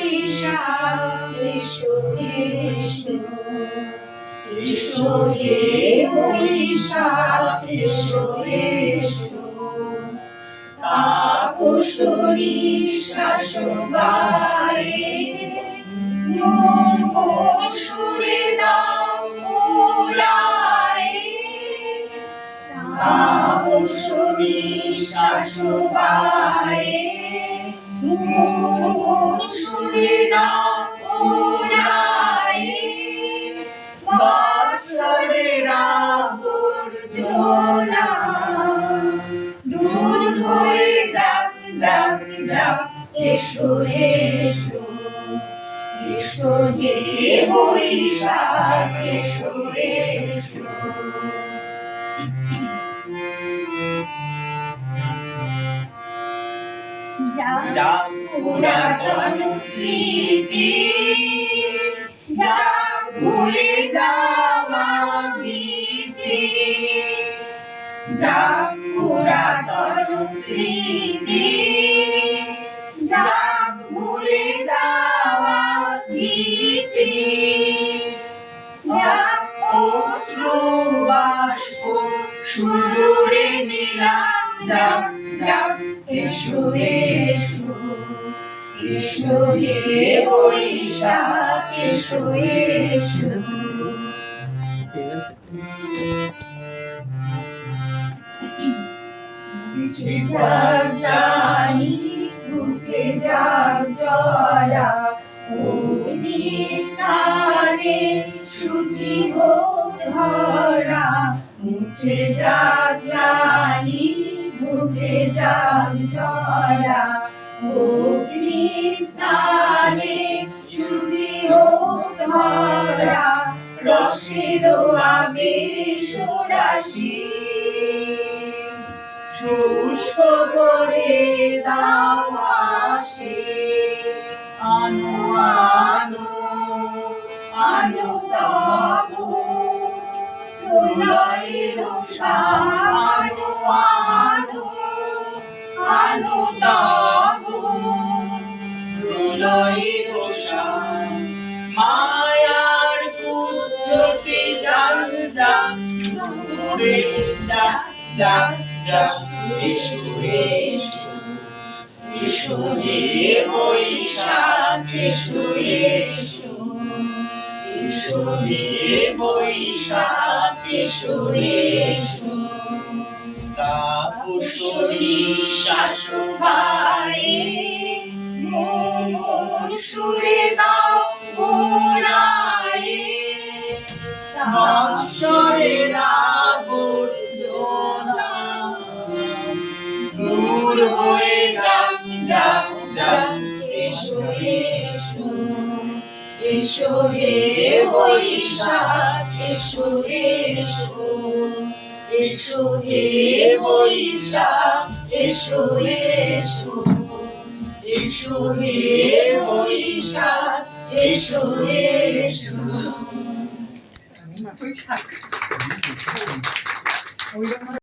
বৈশাখ এসো এসো, এসো হে বৈশাখ এসো এসো, তাপসী শাশুবায়ে মোর সুরে দাও মুরায়ে, তাপসী শাশুবায়ে মোর সুরে দাও মুরায়ে, বৎসরের আবর্জনা দূর হয়ে যাক যাক যাক, এসো এসো, এসো হে বৈশাখ এসো এসো। যাক পুরাতন স্মৃতি, যাক ভুলে যাওয়া ভীতি, যাক পুরাতন স্মৃতি, যাক ভুলে যাওয়া ভীতি, যাক অশ্রু বাষ্প সুদূরে নিলাম যাক যাক, এসো এসো, এসো হে বৈশাখ এসো এসো। মুছে যাক গ্লানি, মুছে যাক জরা, অগ্নিস্থানে শুচি হোক ধরা। মুছে যাক গ্লানি, মুছে যাক জরা, অগ্নিস্থানে শুচি হোক ধরা। রসের আবেশ রাশি শুষ্ক করে দাও আসে, আনো আনো আনো তবু প্রলয়ের আনো আনো আনো তবু প্রলয়ের মায়ার কুজ্জটি জাল যাক দূরে যাক যাক যাক, এসো এসো, এসো হে বৈশাখ এসো এসো, এসো হে বৈশাখ এসো এসো। তাপসী শাশুবায়ে মোর সুরে দাও মুরায়ে, বৎসরের আবর্জনা দূর হয়ে যাক যাক যাক, এসো এসো, এসো হে বৈশাখ এসো এসো, এসো হে বৈশাখ এসো এসো, এসো হে বৈশাখ এসো এসো।